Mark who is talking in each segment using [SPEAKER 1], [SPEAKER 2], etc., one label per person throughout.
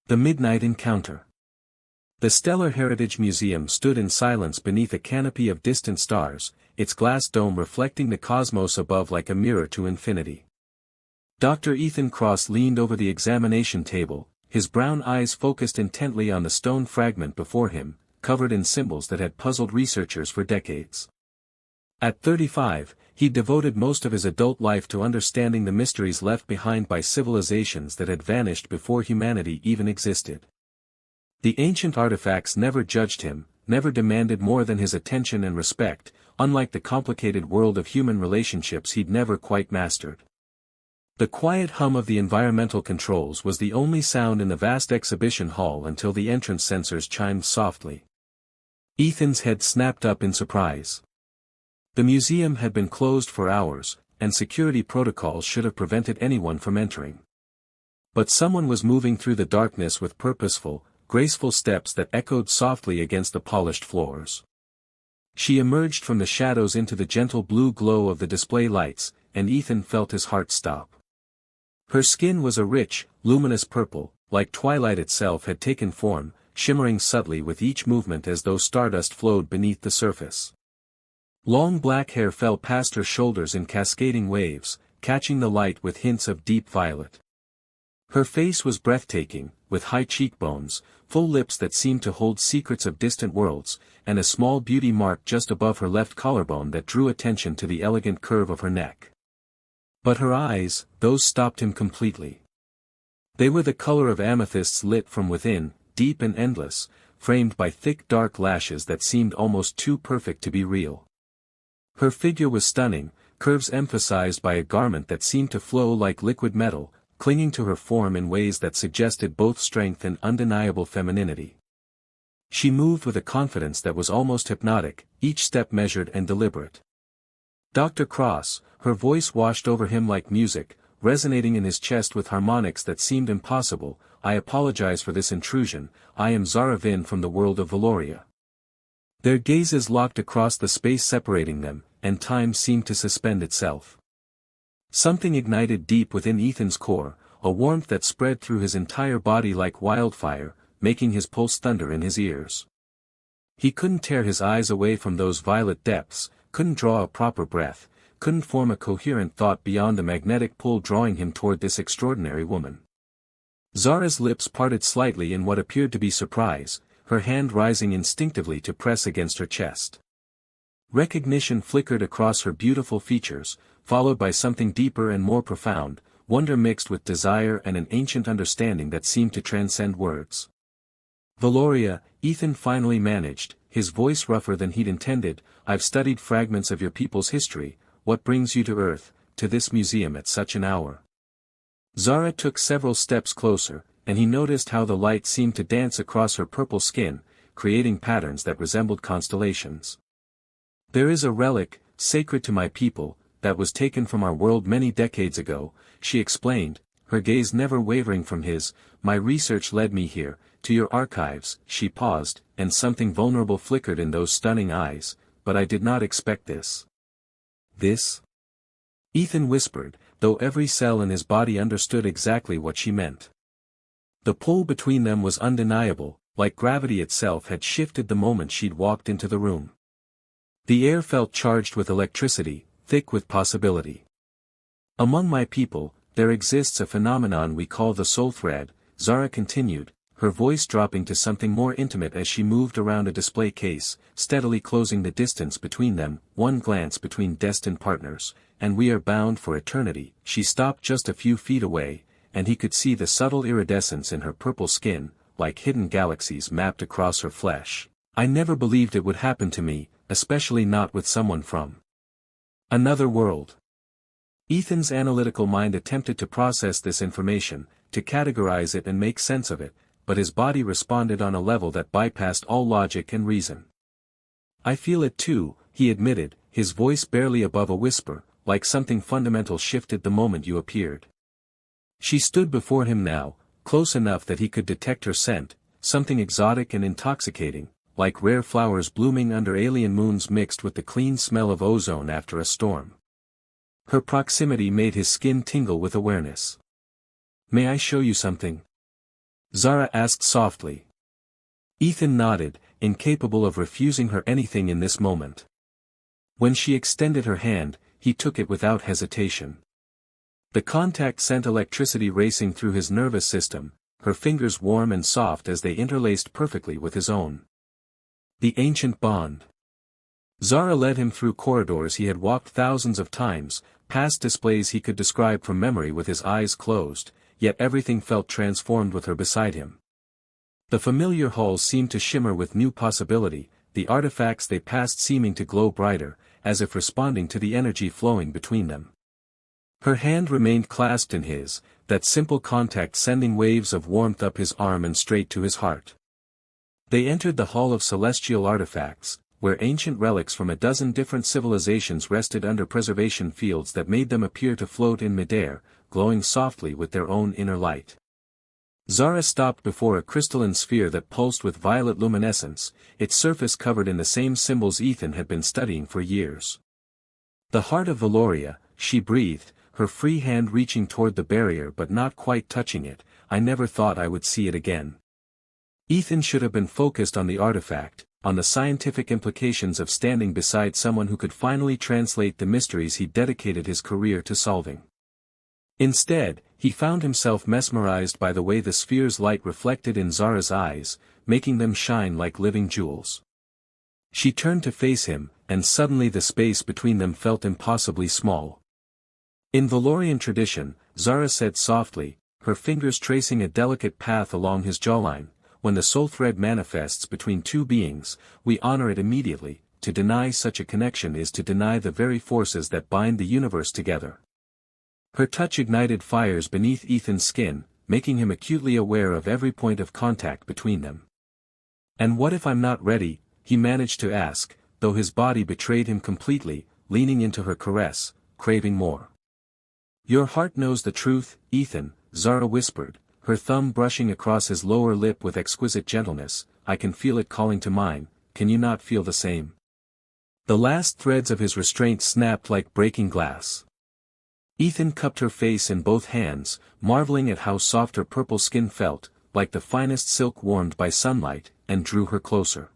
[SPEAKER 1] The Midnight Encounter. The Stellar Heritage Museum stood in silence beneath a canopy of distant stars, its glass dome reflecting the cosmos above like a mirror to infinity. Dr. Ethan Cross leaned over the examination table, his brown eyes focused intently on the stone fragment before him, covered in symbols that had puzzled researchers for decades. At 35, he devoted most of his adult life to understanding the mysteries left behind by civilizations that had vanished before humanity even existed. The ancient artifacts never judged him, never demanded more than his attention and respect, unlike the complicated world of human relationships he'd never quite mastered. The quiet hum of the environmental controls was the only sound in the vast exhibition hall until the entrance sensors chimed softly. Ethan's head snapped up in surprise. The museum had been closed for hours, and security protocols should have prevented anyone from entering. But someone was moving through the darkness with purposeful, graceful steps that echoed softly against the polished floors. She emerged from the shadows into the gentle blue glow of the display lights, and Ethan felt his heart stop. Her skin was a rich, luminous purple, like twilight itself had taken form, shimmering subtly with each movement as though stardust flowed beneath the surface. Long black hair fell past her shoulders in cascading waves, catching the light with hints of deep violet. Her face was breathtaking, with high cheekbones, full lips that seemed to hold secrets of distant worlds, and a small beauty mark just above her left collarbone that drew attention to the elegant curve of her neck. But her eyes, those stopped him completely. They were the color of amethysts lit from within, deep and endless, framed by thick dark lashes that seemed almost too perfect to be real. Her figure was stunning, curves emphasized by a garment that seemed to flow like liquid metal, clinging to her form in ways that suggested both strength and undeniable femininity. She moved with a confidence that was almost hypnotic, each step measured and deliberate. Dr. Cross, her voice washed over him like music, resonating in his chest with harmonics that seemed impossible. I apologize for this intrusion, I am Zara Vin from the world of Valoria. Their gazes locked across the space separating them, and time seemed to suspend itself. Something ignited deep within Ethan's core, a warmth that spread through his entire body like wildfire, making his pulse thunder in his ears. He couldn't tear his eyes away from those violet depths, couldn't draw a proper breath, couldn't form a coherent thought beyond the magnetic pull drawing him toward this extraordinary woman. Zara's lips parted slightly in what appeared to be surprise, her hand rising instinctively to press against her chest. Recognition flickered across her beautiful features, followed by something deeper and more profound, wonder mixed with desire and an ancient understanding that seemed to transcend words. Valoria, Ethan finally managed, his voice rougher than he'd intended, I've studied fragments of your people's history, what brings you to Earth, to this museum at such an hour? Zara took several steps closer, and he noticed how the light seemed to dance across her purple skin, creating patterns that resembled constellations. There is a relic, sacred to my people, that was taken from our world many decades ago, she explained, her gaze never wavering from his. My research led me here, to your archives. She paused, and something vulnerable flickered in those stunning eyes, but I did not expect this. This? Ethan whispered, though every cell in his body understood exactly what she meant. The pull between them was undeniable, like gravity itself had shifted the moment she'd walked into the room. The air felt charged with electricity, thick with possibility. Among my people, there exists a phenomenon we call the soul thread, Zara continued, her voice dropping to something more intimate as she moved around a display case, steadily closing the distance between them, one glance between destined partners, and we are bound for eternity. She stopped just a few feet away, and he could see the subtle iridescence in her purple skin, like hidden galaxies mapped across her flesh. I never believed it would happen to me, especially not with someone from another world. Ethan's analytical mind attempted to process this information, to categorize it and make sense of it, but his body responded on a level that bypassed all logic and reason. I feel it too, he admitted, his voice barely above a whisper, like something fundamental shifted the moment you appeared. She stood before him now, close enough that he could detect her scent, something exotic and intoxicating, like rare flowers blooming under alien moons mixed with the clean smell of ozone after a storm. Her proximity made his skin tingle with awareness. May I show you something? Zara asked softly. Ethan nodded, incapable of refusing her anything in this moment. When she extended her hand, he took it without hesitation. The contact sent electricity racing through his nervous system, her fingers warm and soft as they interlaced perfectly with his own. The ancient bond. Zara led him through corridors he had walked thousands of times, past displays he could describe from memory with his eyes closed, yet everything felt transformed with her beside him. The familiar halls seemed to shimmer with new possibility, the artifacts they passed seeming to glow brighter, as if responding to the energy flowing between them. Her hand remained clasped in his, that simple contact sending waves of warmth up his arm and straight to his heart. They entered the Hall of Celestial Artifacts, where ancient relics from a dozen different civilizations rested under preservation fields that made them appear to float in midair, glowing softly with their own inner light. Zara stopped before a crystalline sphere that pulsed with violet luminescence, its surface covered in the same symbols Ethan had been studying for years. The heart of Valoria, she breathed, her free hand reaching toward the barrier but not quite touching it. I never thought I would see it again. Ethan should have been focused on the artifact, on the scientific implications of standing beside someone who could finally translate the mysteries he dedicated his career to solving. Instead, he found himself mesmerized by the way the sphere's light reflected in Zara's eyes, making them shine like living jewels. She turned to face him, and suddenly the space between them felt impossibly small. In Valorian tradition, Zara said softly, her fingers tracing a delicate path along his jawline, when the soul thread manifests between two beings, we honor it immediately. To deny such a connection is to deny the very forces that bind the universe together. Her touch ignited fires beneath Ethan's skin, making him acutely aware of every point of contact between them. "And what if I'm not ready?" he managed to ask, though his body betrayed him completely, leaning into her caress, craving more. "Your heart knows the truth, Ethan," Zara whispered, her thumb brushing across his lower lip with exquisite gentleness. "I can feel it calling to mine, can you not feel the same?" The last threads of his restraint snapped like breaking glass. Ethan cupped her face in both hands, marveling at how soft her purple skin felt, like the finest silk warmed by sunlight, and drew her closer.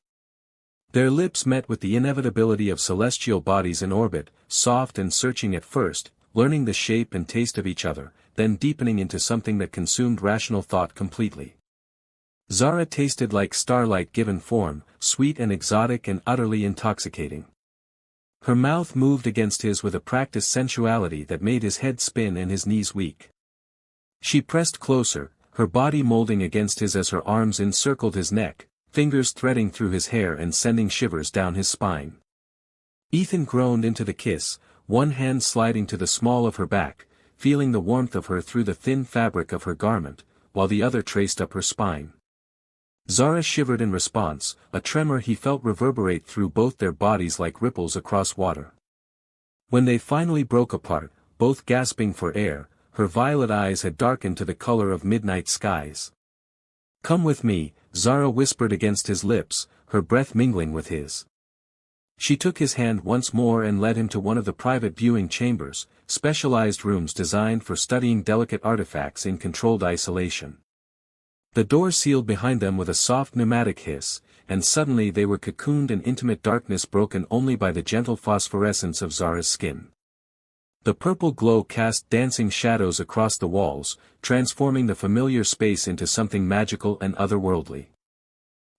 [SPEAKER 1] Their lips met with the inevitability of celestial bodies in orbit, soft and searching at first, learning the shape and taste of each other, then deepening into something that consumed rational thought completely. Zara tasted like starlight given form, sweet and exotic and utterly intoxicating. Her mouth moved against his with a practiced sensuality that made his head spin and his knees weak. She pressed closer, her body molding against his as her arms encircled his neck, fingers threading through his hair and sending shivers down his spine. Ethan groaned into the kiss, one hand sliding to the small of her back, feeling the warmth of her through the thin fabric of her garment, while the other traced up her spine. Zara shivered in response, a tremor he felt reverberate through both their bodies like ripples across water. When they finally broke apart, both gasping for air, her violet eyes had darkened to the color of midnight skies. "Come with me," Zara whispered against his lips, her breath mingling with his. She took his hand once more and led him to one of the private viewing chambers, specialized rooms designed for studying delicate artifacts in controlled isolation. The door sealed behind them with a soft pneumatic hiss, and suddenly they were cocooned in intimate darkness broken only by the gentle phosphorescence of Zara's skin. The purple glow cast dancing shadows across the walls, transforming the familiar space into something magical and otherworldly.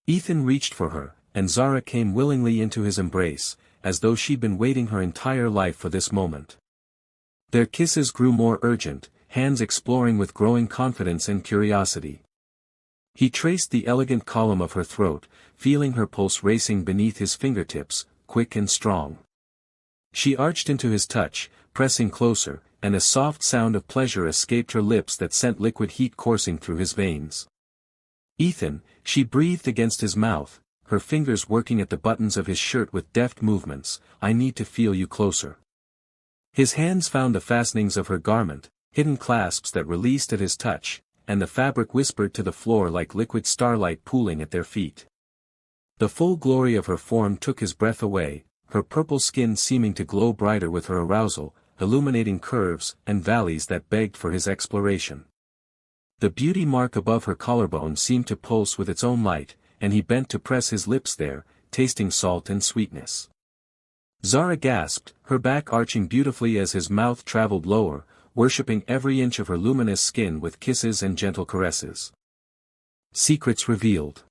[SPEAKER 1] Ethan reached for her, and Zara came willingly into his embrace, as though she'd been waiting her entire life for this moment. Their kisses grew more urgent, hands exploring with growing confidence and curiosity. He traced the elegant column of her throat, feeling her pulse racing beneath his fingertips, quick and strong. She arched into his touch, pressing closer, and a soft sound of pleasure escaped her lips that sent liquid heat coursing through his veins. "Ethan," she breathed against his mouth, her fingers working at the buttons of his shirt with deft movements, "I need to feel you closer." His hands found the fastenings of her garment, hidden clasps that released at his touch, and the fabric whispered to the floor like liquid starlight pooling at their feet. The full glory of her form took his breath away, her purple skin seeming to glow brighter with her arousal, illuminating curves and valleys that begged for his exploration. The beauty mark above her collarbone seemed to pulse with its own light, and he bent to press his lips there, tasting salt and sweetness. Zara gasped, her back arching beautifully as his mouth traveled lower, worshipping every inch of her luminous skin with kisses and gentle caresses. Secrets revealed.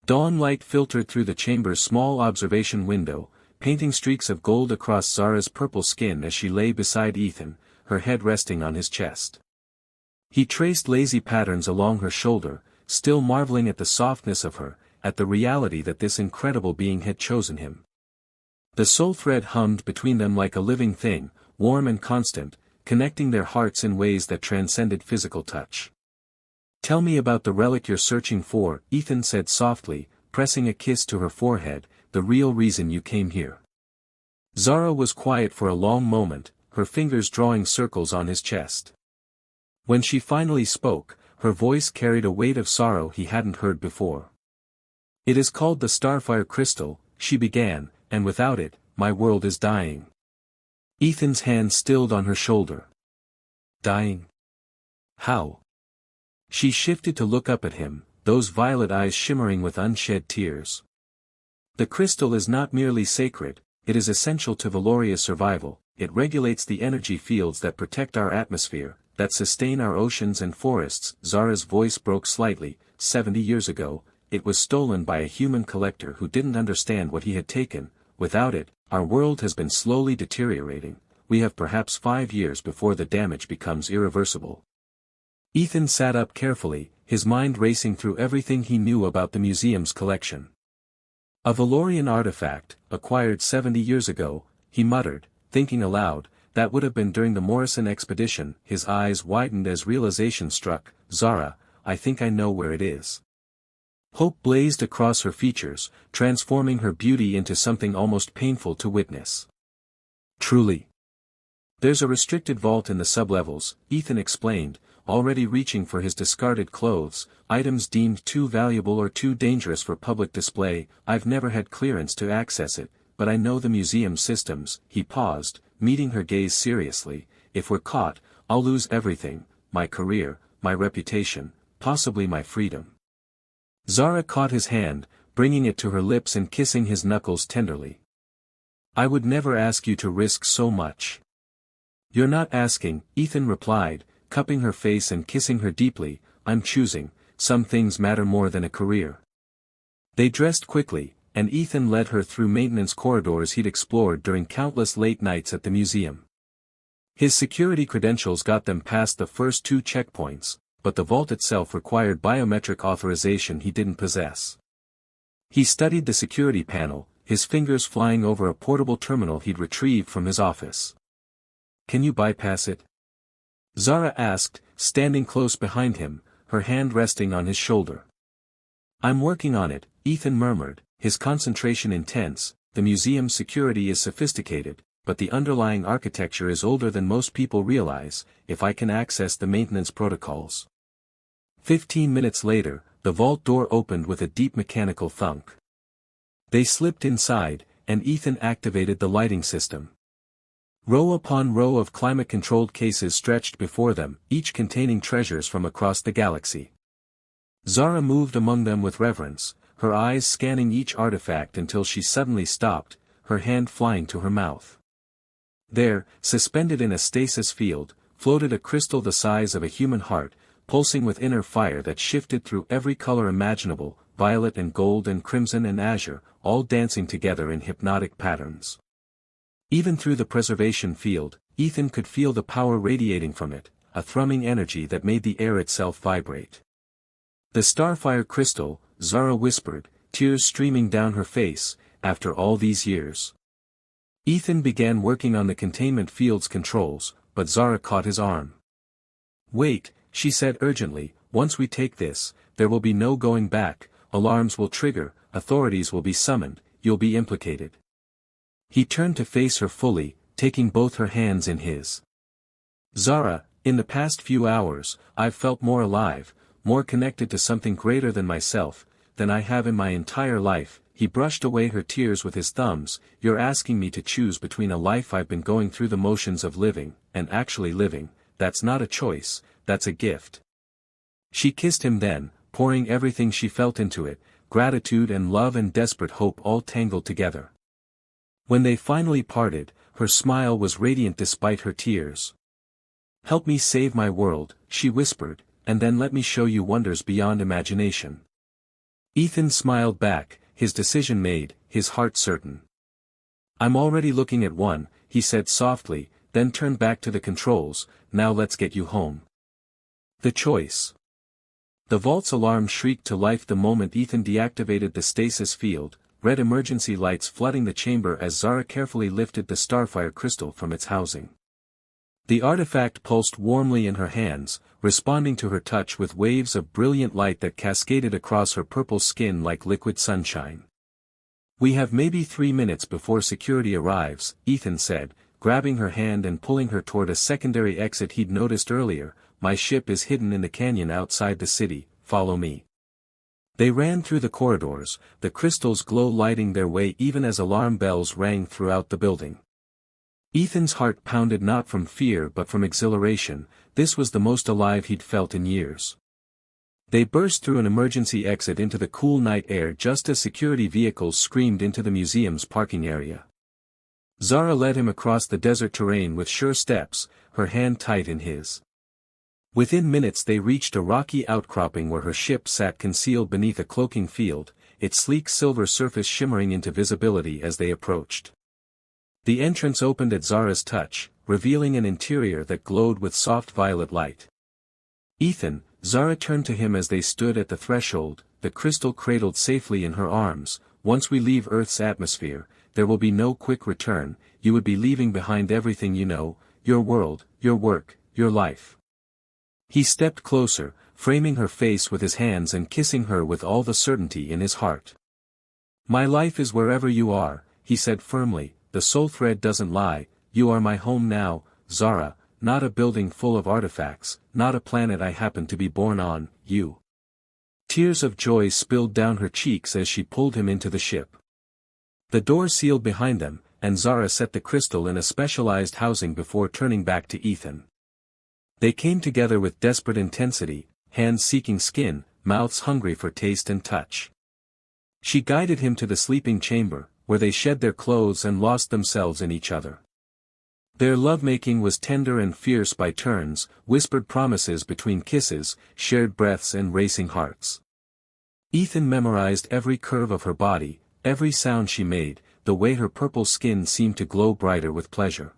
[SPEAKER 1] Dawn light filtered through the chamber's small observation window, painting streaks of gold across Zara's purple skin as she lay beside Ethan, her head resting on his chest. He traced lazy patterns along her shoulder, still marveling at the softness of her, at the reality that this incredible being had chosen him. The soul thread hummed between them like a living thing, warm and constant, connecting their hearts in ways that transcended physical touch. "Tell me about the relic you're searching for," Ethan said softly, pressing a kiss to her forehead, "the real reason you came here." Zara was quiet for a long moment, her fingers drawing circles on his chest. When she finally spoke, her voice carried a weight of sorrow he hadn't heard before. "It is called the Starfire Crystal," she began, "and without it, my world is dying." Ethan's hand stilled on her shoulder. "Dying? How?" She shifted to look up at him, those violet eyes shimmering with unshed tears. "The crystal is not merely sacred, it is essential to Valoria's survival. It regulates the energy fields that protect our atmosphere, that sustain our oceans and forests." Zara's voice broke slightly. 70 years ago, it was stolen by a human collector who didn't understand what he had taken. Without it, our world has been slowly deteriorating. We have perhaps 5 years before the damage becomes irreversible. Ethan sat up carefully, his mind racing through everything he knew about the museum's collection. "A Valorian artifact, acquired 70 years ago," he muttered, thinking aloud, "that would have been during the Morrison expedition." His eyes widened as realization struck. "Zara, I think I know where it is." Hope blazed across her features, transforming her beauty into something almost painful to witness. "Truly? There's a restricted vault in the sublevels," Ethan explained, already reaching for his discarded clothes, "items deemed too valuable or too dangerous for public display. I've never had clearance to access it, but I know the museum systems." He paused, meeting her gaze seriously. "If we're caught, I'll lose everything, my career, my reputation, possibly my freedom." Zara caught his hand, bringing it to her lips and kissing his knuckles tenderly. "I would never ask you to risk so much." "You're not asking," Ethan replied, cupping her face and kissing her deeply. "I'm choosing. Some things matter more than a career." They dressed quickly, and Ethan led her through maintenance corridors he'd explored during countless late nights at the museum. His security credentials got them past the first 2 checkpoints, but the vault itself required biometric authorization he didn't possess. He studied the security panel, his fingers flying over a portable terminal he'd retrieved from his office. "Can you bypass it?" Zara asked, standing close behind him, her hand resting on his shoulder. "I'm working on it," Ethan murmured, his concentration intense. "The museum's security is sophisticated, but the underlying architecture is older than most people realize. If I can access the maintenance protocols." 15 minutes later, the vault door opened with a deep mechanical thunk. They slipped inside, and Ethan activated the lighting system. Row upon row of climate-controlled cases stretched before them, each containing treasures from across the galaxy. Zara moved among them with reverence, her eyes scanning each artifact until she suddenly stopped, her hand flying to her mouth. There, suspended in a stasis field, floated a crystal the size of a human heart, pulsing with inner fire that shifted through every color imaginable, violet and gold and crimson and azure, all dancing together in hypnotic patterns. Even through the preservation field, Ethan could feel the power radiating from it, a thrumming energy that made the air itself vibrate. "The Starfire Crystal," Zara whispered, tears streaming down her face, "after all these years." Ethan began working on the containment field's controls, but Zara caught his arm. "Wait," she said urgently, "once we take this, there will be no going back, alarms will trigger, authorities will be summoned, you'll be implicated." He turned to face her fully, taking both her hands in his. "Zara, in the past few hours, I've felt more alive, more connected to something greater than myself, than I have in my entire life." He brushed away her tears with his thumbs. "You're asking me to choose between a life I've been going through the motions of living, and actually living. That's not a choice, that's a gift." She kissed him then, pouring everything she felt into it, gratitude and love and desperate hope all tangled together. When they finally parted, her smile was radiant despite her tears. "Help me save my world," she whispered, "and then let me show you wonders beyond imagination." Ethan smiled back, his decision made, his heart certain. "I'm already looking at one," he said softly, then turned back to the controls. "Now let's get you home." The choice. The vault's alarm shrieked to life the moment Ethan deactivated the stasis field, red emergency lights flooding the chamber as Zara carefully lifted the starfire crystal from its housing. The artifact pulsed warmly in her hands, responding to her touch with waves of brilliant light that cascaded across her purple skin like liquid sunshine. "We have maybe 3 minutes before security arrives," Ethan said, grabbing her hand and pulling her toward a secondary exit he'd noticed earlier. "My ship is hidden in the canyon outside the city, follow me." They ran through the corridors, the crystal's glow lighting their way even as alarm bells rang throughout the building. Ethan's heart pounded not from fear but from exhilaration. This was the most alive he'd felt in years. They burst through an emergency exit into the cool night air just as security vehicles screamed into the museum's parking area. Zara led him across the desert terrain with sure steps, her hand tight in his. Within minutes they reached a rocky outcropping where her ship sat concealed beneath a cloaking field, its sleek silver surface shimmering into visibility as they approached. The entrance opened at Zara's touch, revealing an interior that glowed with soft violet light. "Ethan," Zara turned to him as they stood at the threshold, the crystal cradled safely in her arms. "Once we leave Earth's atmosphere, there will be no quick return. You would be leaving behind everything you know, your world, your work, your life." He stepped closer, framing her face with his hands and kissing her with all the certainty in his heart. "My life is wherever you are," he said firmly, "the soul thread doesn't lie. You are my home now, Zara, not a building full of artifacts, not a planet I happen to be born on, you." Tears of joy spilled down her cheeks as she pulled him into the ship. The door sealed behind them, and Zara set the crystal in a specialized housing before turning back to Ethan. They came together with desperate intensity, hands seeking skin, mouths hungry for taste and touch. She guided him to the sleeping chamber, where they shed their clothes and lost themselves in each other. Their lovemaking was tender and fierce by turns, whispered promises between kisses, shared breaths and racing hearts. Ethan memorized every curve of her body, every sound she made, the way her purple skin seemed to glow brighter with pleasure.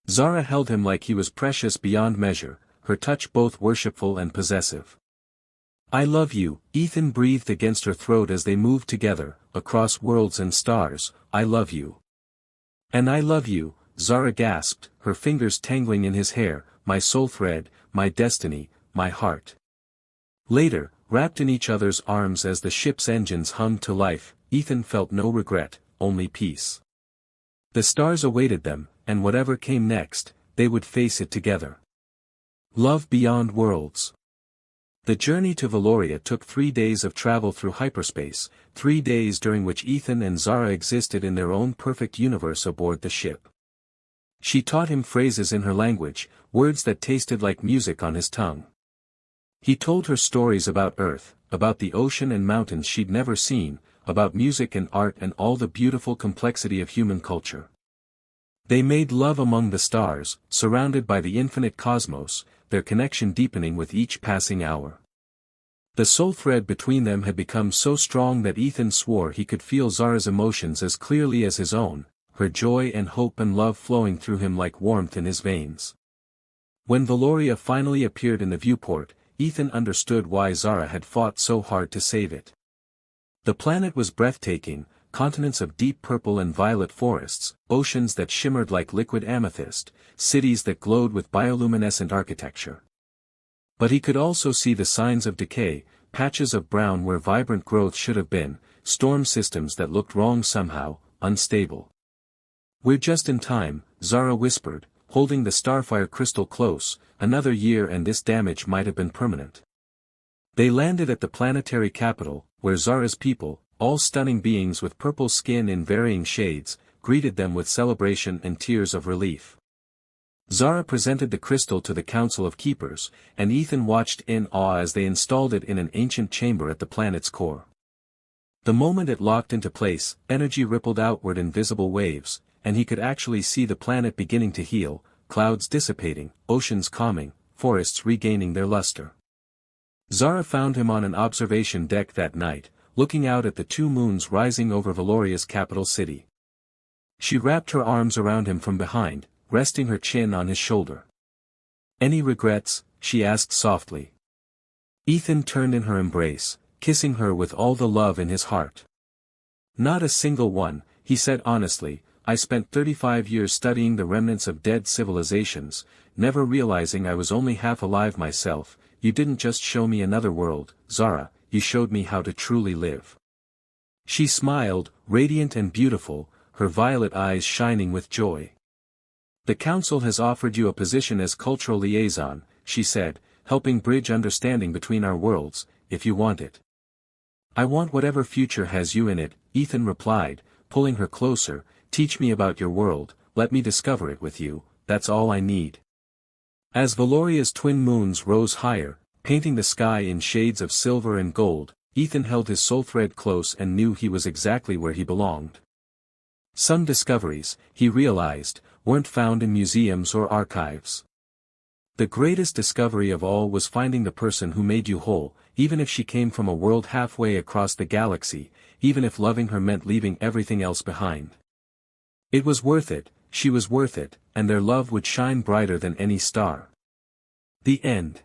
[SPEAKER 1] Zara held him like he was precious beyond measure, her touch both worshipful and possessive. "I love you," Ethan breathed against her throat as they moved together, across worlds and stars. "I love you." "And I love you," Zara gasped, her fingers tangling in his hair, "my soul thread, my destiny, my heart." Later, wrapped in each other's arms as the ship's engines hummed to life, Ethan felt no regret, only peace. The stars awaited them, and whatever came next, they would face it together. Love beyond worlds. The journey to Valoria took 3 days of travel through hyperspace, 3 days during which Ethan and Zara existed in their own perfect universe aboard the ship. She taught him phrases in her language, words that tasted like music on his tongue. He told her stories about Earth, about the ocean and mountains she'd never seen, about music and art and all the beautiful complexity of human culture. They made love among the stars, surrounded by the infinite cosmos, their connection deepening with each passing hour. The soul thread between them had become so strong that Ethan swore he could feel Zara's emotions as clearly as his own, her joy and hope and love flowing through him like warmth in his veins. When Valoria finally appeared in the viewport, Ethan understood why Zara had fought so hard to save it. The planet was breathtaking, continents of deep purple and violet forests, oceans that shimmered like liquid amethyst, cities that glowed with bioluminescent architecture. But he could also see the signs of decay, patches of brown where vibrant growth should have been, storm systems that looked wrong somehow, unstable. "We're just in time," Zara whispered, holding the starfire crystal close. "Another year and this damage might have been permanent." They landed at the planetary capital, where Zara's people, all stunning beings with purple skin in varying shades, greeted them with celebration and tears of relief. Zara presented the crystal to the Council of Keepers, and Ethan watched in awe as they installed it in an ancient chamber at the planet's core. The moment it locked into place, energy rippled outward in visible waves, and he could actually see the planet beginning to heal, clouds dissipating, oceans calming, forests regaining their luster. Zara found him on an observation deck that night, looking out at the 2 moons rising over Valoria's capital city. She wrapped her arms around him from behind, resting her chin on his shoulder. "Any regrets?" she asked softly. Ethan turned in her embrace, kissing her with all the love in his heart. "Not a single one," he said honestly. "I spent 35 years studying the remnants of dead civilizations, never realizing I was only half alive myself. You didn't just show me another world, Zara, you showed me how to truly live." She smiled, radiant and beautiful, her violet eyes shining with joy. "The Council has offered you a position as cultural liaison," she said, "helping bridge understanding between our worlds, if you want it." "I want whatever future has you in it," Ethan replied, pulling her closer. "Teach me about your world, let me discover it with you, that's all I need." As Valoria's twin moons rose higher, painting the sky in shades of silver and gold, Ethan held his soul thread close and knew he was exactly where he belonged. Some discoveries, he realized, weren't found in museums or archives. The greatest discovery of all was finding the person who made you whole, even if she came from a world halfway across the galaxy, even if loving her meant leaving everything else behind. It was worth it, she was worth it, and their love would shine brighter than any star. The end.